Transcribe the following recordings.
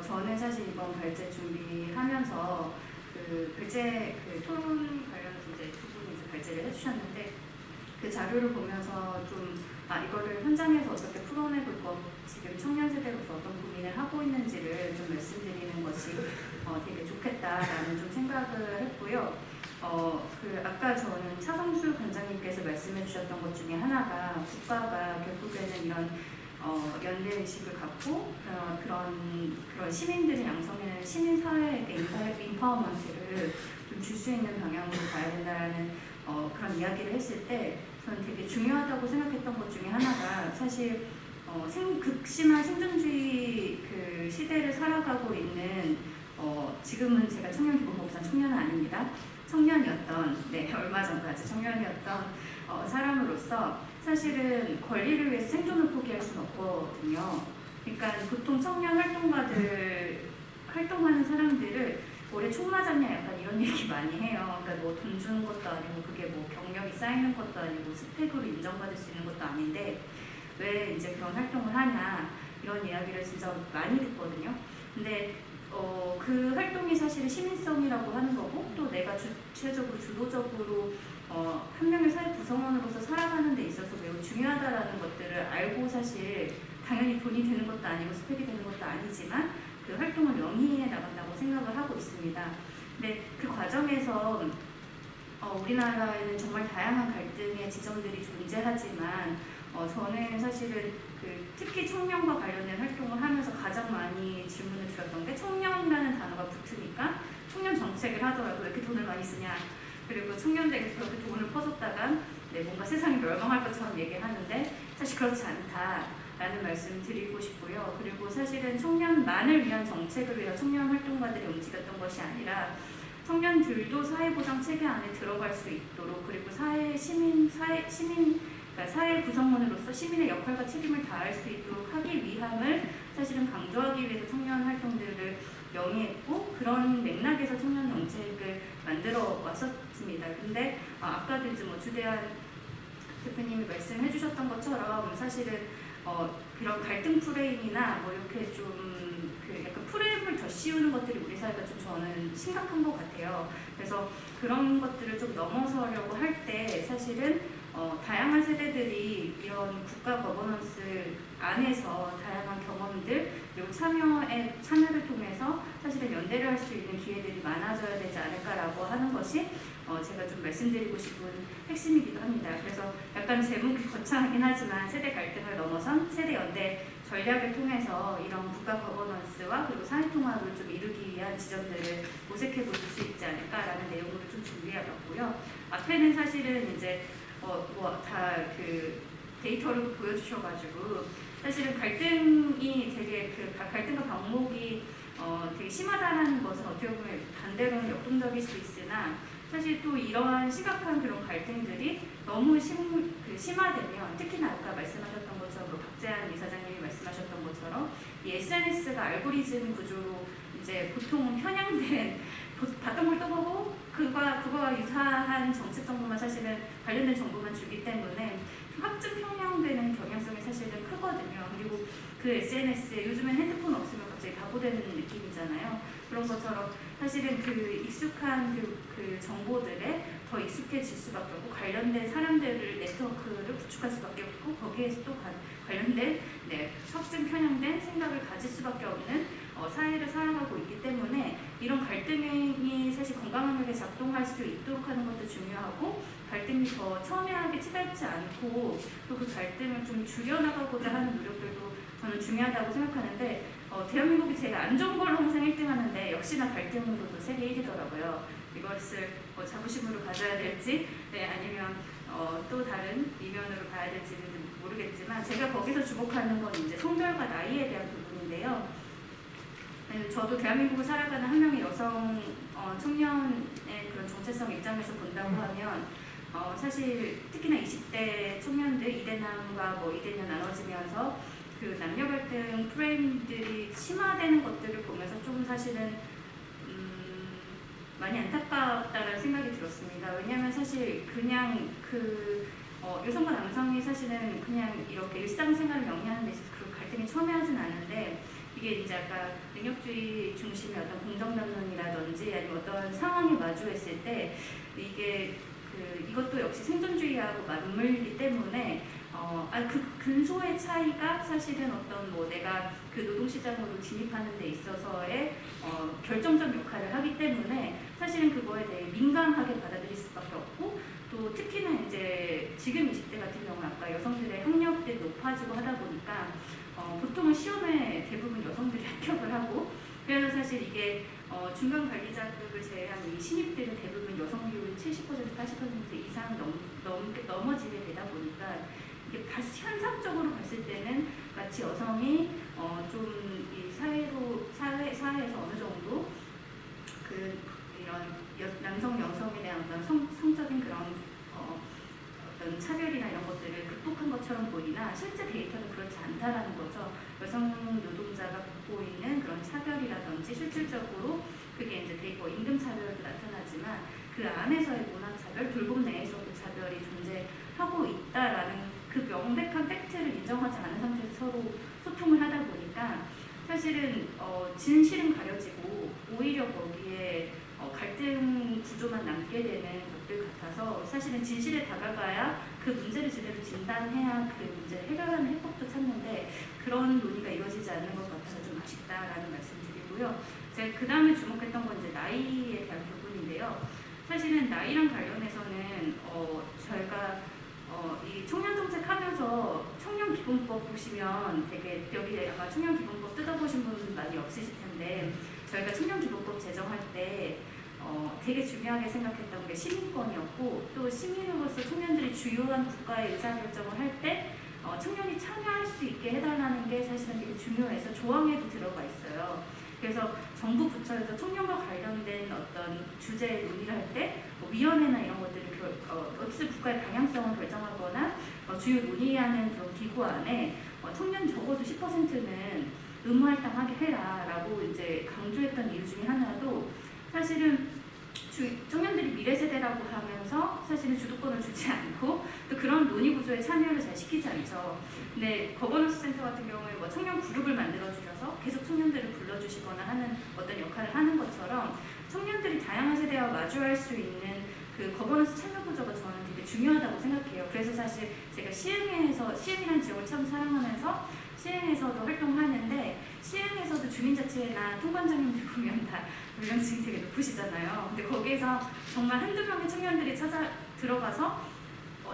저는 사실 이번 발제 준비하면서 그 발제 그 토론 관련해서 이제 두 분이 이제 발제를 해주셨는데 그 자료를 보면서 좀 이거를 현장에서 어떻게 풀어내볼 거 지금 청년 세대로서 어떤 고민을 하고 있는지를 좀 말씀드리는 것이 되게 좋겠다라는 좀 생각을 했고요. 아까 저는 차성수 관장님께서 말씀해 주셨던 것 중에 하나가 국가가 결국에는 이런 연대 의식을 갖고 그런 시민들을 양성하는 시민사회에게 인파워먼트를 좀 줄 수 있는 방향으로 가야 된다는 그런 이야기를 했을 때 저는 되게 중요하다고 생각했던 것 중에 하나가 사실 극심한 생존주의 그 시대를 살아가고 있는 지금은 제가 청년기본법상 청년은 아닙니다. 청년이었던 얼마 전까지 청년이었던 사람으로서 사실은 권리를 위해서 생존을 포기할 수는 없거든요. 그러니까 보통 청년 활동하는 사람들을 올해 총 맞았냐 약간 이런 얘기 많이 해요. 그러니까 뭐 돈 주는 것도 아니고 그게 뭐 경력이 쌓이는 것도 아니고 스펙으로 인정받을 수 있는 것도 아닌데 왜 이제 그런 활동을 하냐 이런 이야기를 진짜 많이 듣거든요. 근데 그 활동이 사실 시민성이라고 하는 거고 또 내가 주도적으로 한 명의 사회 구성원으로서 살아가는 데 있어서 매우 중요하다라는 것들을 알고 사실 당연히 돈이 되는 것도 아니고 스펙이 되는 것도 아니지만 그 활동을 영위해 나간다고 생각을 하고 있습니다. 근데 그 과정에서 우리나라에는 정말 다양한 갈등의 지점들이 존재하지만 저는 사실은 특히 청년과 관련된 활동을 하면서 가장 많이 질문을 드렸던 게 청년이라는 단어가 붙으니까 청년 정책을 하더라도 왜 이렇게 돈을 많이 쓰냐 그리고 청년들에게 그렇게 돈을 퍼줬다가 뭔가 세상이 멸망할 것처럼 얘기하는데 사실 그렇지 않다라는 말씀 드리고 싶고요. 그리고 사실은 청년만을 위한 정책을 위해서 청년 활동가들이 움직였던 것이 아니라 청년들도 사회보장 체계 안에 들어갈 수 있도록 그리고 그러니까 사회 구성원으로서 시민의 역할과 책임을 다할 수 있도록 하기 위함을 사실은 강조하기 위해서 청년 활동들을 영위했고 그런 맥락에서 청년 정책을 만들어 왔었습니다. 근데 아까도 이제 주대한 대표님이 말씀해 주셨던 것처럼 사실은 그런 갈등 프레임이나 이렇게 좀 약간 프레임을 더 씌우는 것들이 우리 사회가 좀 저는 심각한 것 같아요. 그래서 그런 것들을 좀 넘어서려고 할 때 사실은 다양한 세대들이 이런 국가 거버넌스 안에서 다양한 경험들 그리고 참여를 통해서 사실은 연대를 할 수 있는 기회들이 많아져야 되지 않을까라고 하는 것이 제가 좀 말씀드리고 싶은 핵심이기도 합니다. 그래서 약간 제목이 거창하긴 하지만 세대 갈등을 넘어선 세대 연대 전략을 통해서 이런 국가 거버넌스와 그리고 사회통합을 좀 이루기 위한 지점들을 모색해 볼 수 있지 않을까라는 내용으로 좀 준비해봤고요. 앞에는 사실은 이제 다 그 데이터를 보여주셔가지고 사실은 갈등이 되게 갈등과 방목이 되게 심하다라는 것은 어떻게 보면 반대로는 역동적일 수 있으나 사실 또 이러한 심각한 그런 갈등들이 너무 심화되면 특히나 아까 말씀하셨던 것처럼 박재한 이사장님이 말씀하셨던 것처럼 이 SNS가 알고리즘 구조로 이제 보통은 편향된 봤던 걸 떠보고 그거와 유사한 정책 정보만 사실은 관련된 정보만 주기 때문에 확증 편향되는 경향성이 사실은 크거든요. 그리고 그 SNS에 요즘엔 핸드폰 없으면 갑자기 바보 되는 느낌이잖아요. 그런 것처럼 사실은 그 익숙한 그 정보들에 더 익숙해질 수밖에 없고 관련된 사람들을 네트워크를 구축할 수밖에 없고 거기에서 또 관련된 확증 편향된 생각을 가질 수밖에 없는 사회를 살아가고 있기 때문에 이런 갈등이 사실 건강하게 작동할 수 있도록 하는 것도 중요하고 갈등이 더 첨예하게 치닫지 않고 또 그 갈등을 좀 줄여나가고자 하는 노력들도 저는 중요하다고 생각하는데 대한민국이 제일 안 좋은 걸로 항상 1등 하는데 역시나 갈등으로도 세계 1위더라고요. 이것을 자부심으로 가져야 될지 아니면 또 다른 이면으로 봐야 될지는 모르겠지만 제가 거기서 주목하는 건 이제 성별과 나이에 대한 부분인데요. 저도 대한민국을 살아가는 한 명의 여성 청년의 그런 정체성 입장에서 본다고 하면 사실 특히나 20대 청년들 이대남과 이대녀 나눠지면서 그 남녀 갈등 프레임들이 심화되는 것들을 보면서 좀 사실은 많이 안타깝다는 생각이 들었습니다. 왜냐하면 사실 그냥 여성과 남성이 사실은 그냥 이렇게 일상생활을 영위하는 데 있어서 그 갈등이 첨예하진 않은데 이게 이제 아까 능력주의 중심의 어떤 공정담론이라든지 아니면 어떤 상황에 마주했을 때 이게 이것도 역시 생존주의하고 맞물리기 때문에 그 근소의 차이가 사실은 어떤 뭐 내가 그 노동시장으로 진입하는 데 있어서의 결정적 역할을 하기 때문에 사실은 그거에 대해 민감하게 받아들일 수밖에 없고 또 특히나 이제 지금 20대 같은 경우는 아까 여성들의 학력들이 높아지고 하다 보니까 보통은 시험에 대부분 여성들이 합격을 하고 그래서 사실 이게 중간 관리자급을 제외한 이 신입들은 대부분 여성 비율이 70% 80% 이상 넘어지게 되다 보니까 이게 현상적으로 봤을 때는 마치 여성이 좀 이 사회에서 어느 정도 이런 남성 여성에 대한 어떤 성적인 그런 어떤 차별이나 이런 것들을 극복한 것처럼 보이나 실제 데이터는 그렇지 않다라는 거죠. 여성 노동자가 겪고 있는 그런 차별이라든지 실질적으로 그게 이제 임금 차별도 나타나지만 그 안에서의 문화 차별, 돌봄 내에서도 차별이 존재하고 있다라는 그 명백한 팩트를 인정하지 않은 상태에서 서로 소통을 하다 보니까 사실은 진실은 가려지고 오히려 거기에 갈등 구조만 남게 되는 것들 같아서 사실은 진실에 다가가야 그 문제를 제대로 진단해야 그 문제를 해결하는 해법도 찾는데 그런 논의가 이루어지지 않는 것 같아서 좀 아쉽다라는 말씀드리고요. 제가 그 다음에 주목했던 건 이제 나이에 대한 부분인데요. 사실은 나이랑 관련해서는 저희가 이 청년정책 하면서 청년기본법 보시면 되게 여기 아마 청년기본법 뜯어보신 분 많이 없으실 텐데 저희가 청년기본법 제정할 때 되게 중요하게 생각했던 게 시민권이었고 또 시민으로서 청년들이 주요한 국가의 의사결정을 할 때 청년이 참여할 수 있게 해달라는 게 사실은 되게 중요해서 조항에도 들어가 있어요. 그래서 정부 부처에서 청년과 관련된 어떤 주제 논의를 할 때 위원회나 이런 것들을 어쨌든 국가의 방향성을 결정하거나 주요 논의하는 그런 기구 안에 청년 적어도 10%는 의무활동하게 해라라고 이제 강조했던 이유 중에 하나도 사실은 청년들이 미래 세대라고 하면서 사실은 주도권을 주지 않고 또 그런 논의 구조에 참여를 잘 시키지 않죠. 근데 거버넌스 센터 같은 경우에 뭐 청년 그룹을 만들어 주셔서 계속 청년들을 불러주시거나 하는 어떤 역할을 하는 것처럼 청년들이 다양한 세대와 마주할 수 있는 그 거버넌스 참여 구조가 저는 되게 중요하다고 생각해요. 그래서 사실 제가 시흥이라는 지역을 참 사랑하면서 시흥에서도 활동하는데 시흥에서도 주민자치회나 통관장님들 보면 다 연령층이 되게 높으시잖아요. 근데 거기에서 정말 한두 명의 청년들이 들어가서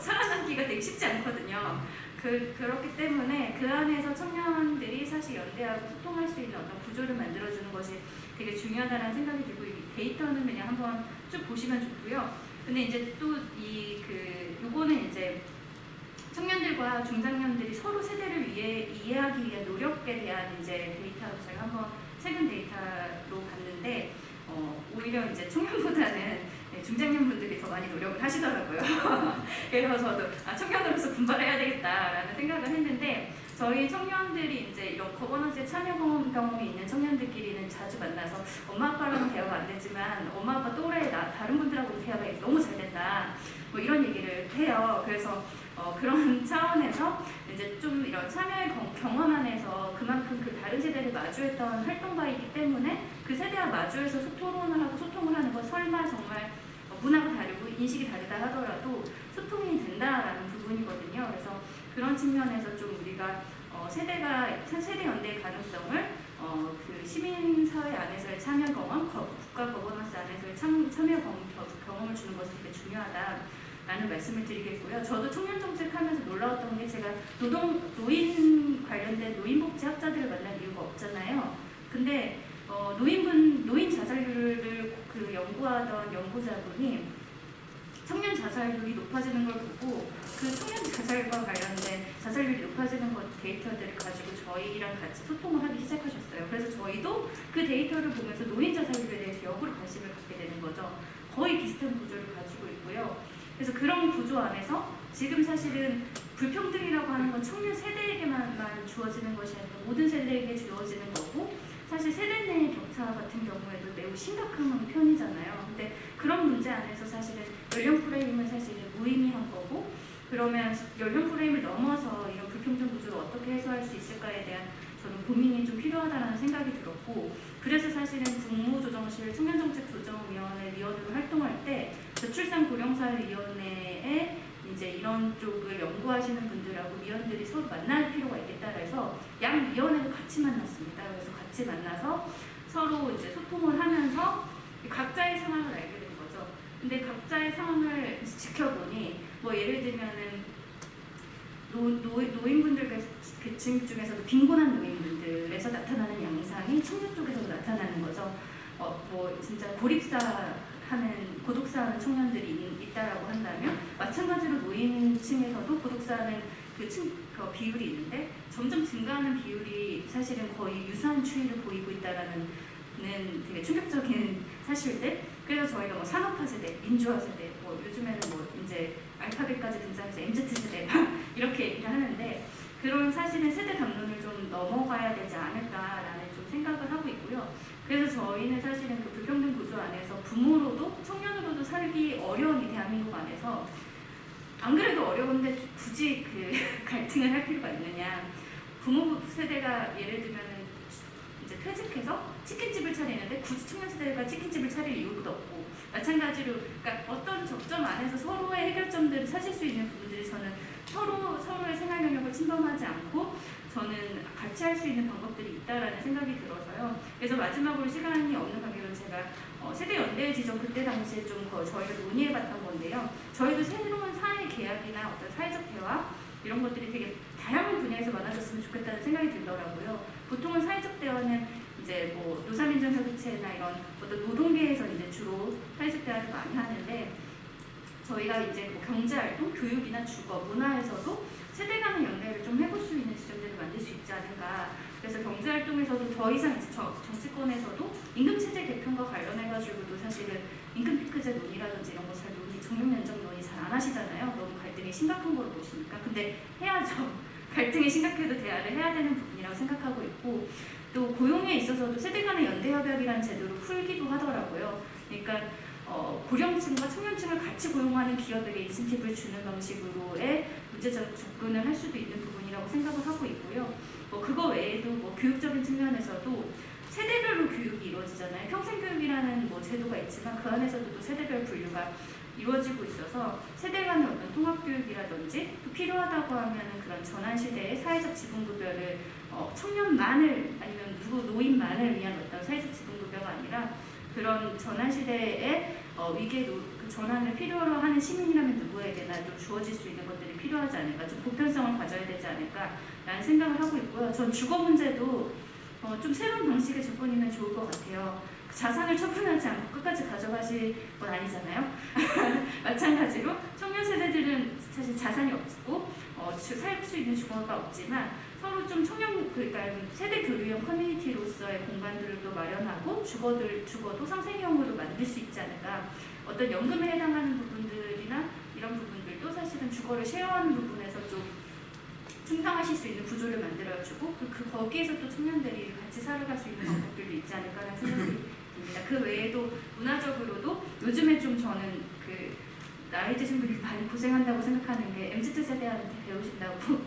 살아남기가 되게 쉽지 않거든요. 그렇기 때문에 그 안에서 청년들이 사실 연대하고 소통할 수 있는 어떤 구조를 만들어주는 것이 되게 중요하다는 생각이 들고 이 데이터는 그냥 한번 쭉 보시면 좋고요. 근데 이제 또 요거는 이제 청년들과 중장년들이 서로 세대를 이해하기 위한 노력에 대한 이제 데이터로 제가 한번 최근 데이터로 봤는데 오히려 이제 청년보다는 중장년 분들이 더 많이 노력을 하시더라고요. 그래서 저도 청년으로서 분발해야 되겠다라는 생각을 했는데 저희 청년들이 이제 이런 거버넌스에 참여 경험이 있는 청년들끼리는 자주 만나서 엄마 아빠랑은 대화가 안 되지만 엄마 아빠 또래 다른 분들하고 대화가 너무 잘 된다 뭐 이런 얘기를 해요. 그래서 그런 차원에서 이제 좀 이런 참여의 경험 안에서 그만큼 그 다른 세대를 마주했던 활동가이기 때문에 그 세대와 마주해서 토론을 하고 소통을 하는 건 설마 정말 문화가 다르고 인식이 다르다 하더라도 소통이 된다라는 부분이거든요. 그래서 그런 측면에서 좀 우리가 세대 연대의 가능성을 그 시민사회 안에서의 참여 경험, 국가 거버넌스 안에서의 참여 경험을 주는 것이 되게 중요하다라는 말씀을 드리겠고요. 저도 청년정책 하면서 놀라웠던 게 제가 노인 관련된 노인복지학자들을 만날 이유가 없잖아요. 근데 노인 자살률을 연구하던 연구자분이 청년 자살률이 높아지는 걸 보고 그 청년 자살과 관련된 자살률이 높아지는 데이터들을 가지고 저희랑 같이 소통을 하기 시작하셨어요. 그래서 저희도 그 데이터를 보면서 노인 자살률에 대해서 역으로 관심을 갖게 되는 거죠. 거의 비슷한 구조를 가지고 있고요. 그래서 그런 구조 안에서 지금 사실은 불평등이라고 하는 건 청년 세대에게만 주어지는 것이 아니라 모든 세대에게 주어지는 거고 사실 세대 내 격차 같은 경우에도 매우 심각한 편이잖아요. 근데 그런 문제 안에서 사실은 연령 프레임은 사실은 무의미한 거고 그러면 연령 프레임을 넘어서 이런 불평등 구조를 어떻게 해소할 수 있을까에 대한 저는 고민이 좀 필요하다는 생각이 들었고, 그래서 사실은 국무조정실 청년정책조정위원회 위원으로 활동할 때 저출산고령사회위원회에 이제 이런 쪽을 연구하시는 분들하고 위원들이 서로 만날 필요가 있겠다 해서 양 위원회를 같이 만났습니다. 그래서 같이 만나서 서로 이제 소통을 하면서 각자의 상황을 알게 된 거죠. 근데 각자의 상황을 지켜보니 뭐 예를 들면은 노인분들 계층 중에서도 빈곤한 노인분들에서 나타나는 양상이 청년 쪽에서도 나타나는 거죠. 뭐 진짜 고립사하는 고독사하는 청년들이 있다라고 한다면 마찬가지로 노인층에서도 고독사하는 그 비율이 있는데 점점 증가하는 비율이 사실은 거의 유사한 추이를 보이고 있다라는 되게 충격적인 사실들. 그래서 저희가 뭐 산업화 세대, 민주화 세대, 뭐 요즘에는 뭐 이제 알파벳까지 등장해서 MZ 세대 이렇게 얘기를 하는데 그런 사실은 세대 담론을 좀 넘어가야 되지 않을까라는 좀 생각을 하고 있고요. 그래서 저희는 사실은 그 불평등 구조 안에서 부모로도 청년으로도 살기 어려운 이 대한민국 안에서 안 그래도 어려운데 굳이 그 갈등을 할 필요가 있느냐. 부모 세대가 예를 들면은 이제 퇴직해서 치킨집을 차리는데 굳이 청년 세대가 치킨집을 차릴 이유도 없고, 마찬가지로 그러니까 어떤 접점 안에서 서로의 해결점들을 찾을 수 있는 부분들이 저는 서로의 생활 영역을 침범하지 않고 저는 같이 할 수 있는 방법들이 있다라는 생각이 들어서요. 그래서 마지막으로 시간이 없는 관계로 제가 세대 연대 지정 그때 당시에 좀 저희가 논의해봤던 건데요. 저희도 새로운 사회 계약이나 어떤 사회적 대화 이런 것들이 되게 다양한 분야에서 많아졌으면 좋겠다는 생각이 들더라고요. 보통은 사회적 대화는 이제 뭐 노사민정협의체나 이런 어떤 노동계에서 이제 주로 사회적 대화를 많이 하는데 저희가 이제 뭐 경제활동, 교육이나 주거, 문화에서도 세대 간의 연대를 좀 해볼 수 있는 지점들을 만들 수 있지 않을까. 그래서 경제활동에서도 더 이상 이제 정치권에서도 임금체제 개편과 관련해가지고도 사실은 임금 피크제 논의라든지 이런 거 잘 정년 연장 논의 잘 안 하시잖아요. 너무 갈등이 심각한 걸로 보시니까. 근데 해야죠. 갈등이 심각해도 대화를 해야 되는 부분이라고 생각하고 있고, 또 고용에 있어서도 세대 간의 연대협약이라는 제도를 풀기도 하더라고요. 그러니까 고령층과 청년층을 같이 고용하는 기업에게 인센티브를 주는 방식으로의 문제적 접근을 할 수도 있는 부분이라고 생각을 하고 있고요. 그거 외에도 뭐 교육적인 측면에서도 세대별로 교육이 이루어지잖아요. 평생교육이라는 뭐 제도가 있지만 그 안에서도 또 세대별 분류가 이루어지고 있어서 세대 간의 어떤 통합교육이라든지 또 필요하다고 하면은 그런 전환시대의 사회적 지분구별을 청년만을 아니면 노인만을 위한 어떤 사회적 지분구별가 아니라 그런 전환시대의 위기의 그 전환을 필요로 하는 시민이라면 누구에게나 좀 주어질 수 있는 것들이 필요하지 않을까, 좀 보편성을 가져야 되지 않을까라는 생각을 하고 있고요. 전 주거 문제도 좀 새로운 방식의 접근이면 좋을 것 같아요. 자산을 처분하지 않고 끝까지 가져가실 건 아니잖아요. 마찬가지로 청년 세대들은 사실 자산이 없고 살 수 있는 주거가 없지만 서로 좀 그러니까 세대 교류형 커뮤니티로서의 공간들을 또 마련하고 주거도 상생형으로 만들 수 있지 않을까. 어떤 연금에 해당하는 부분들이나 이런 부분들도 사실은 주거를 쉐어하는 부분에서 좀 충당하실 수 있는 구조를 만들어주고 거기에서 또 청년들이 같이 살아갈 수 있는 방법들도 있지 않을까라는 생각이 듭니다. 그 외에도 문화적으로도 요즘에 좀 저는 그 나이 드신 분들이 많이 고생한다고 생각하는 게 MZ 세대한테 배우신다고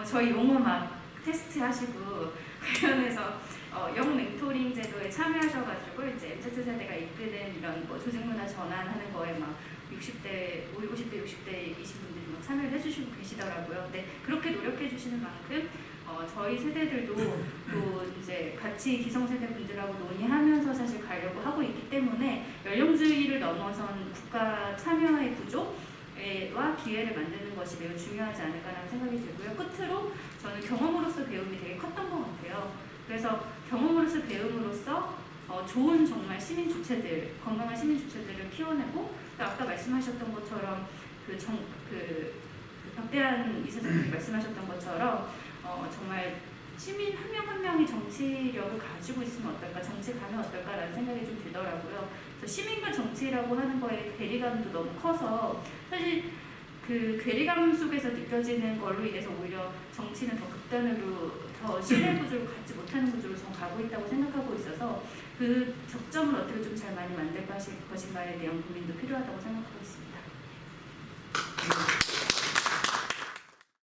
저희 용어 막 테스트 하시고 관련해서 영 멘토링 제도에 참여하셔가지고 이제 MZ 세대가 이끄는 이런 뭐 조직문화 전환하는 거에 막 60대, 50대, 60대이신 분들이 막 참여를 해주시고 계시더라고요. 근데 그렇게 노력해 주시는 만큼 저희 세대들도 또 이제 같이 기성세대 분들하고 논의하면서 사실 가려고 하고 있기 때문에 연령주의를 넘어선 국가 참여의 구조와 기회를 만드는 것이 매우 중요하지 않을까라는 생각이 들고요. 끝으로 저는 경험으로서 배움이 되게 컸던 것 같아요. 그래서 경험으로서 배움으로써 좋은 정말 시민 주체들, 건강한 시민 주체들을 키워내고 또 아까 말씀하셨던 것처럼 박대한 이사장님이 말씀하셨던 것처럼 정말 시민 한 명 한 명이 정치력을 가지고 있으면 어떨까, 정치 가면 어떨까라는 생각이 좀 들더라고요. 그래서 시민과 정치라고 하는 거에 괴리감도 너무 커서 사실 그 괴리감 속에서 느껴지는 걸로 인해서 오히려 정치는 더 극단으로 더 신뢰 구조를 갖지 못하는 구조로 전 가고 있다고 생각하고 있어서 그 적점을 어떻게 좀 잘 많이 만들 것인가에 대한 고민도 필요하다고 생각하고 있습니다.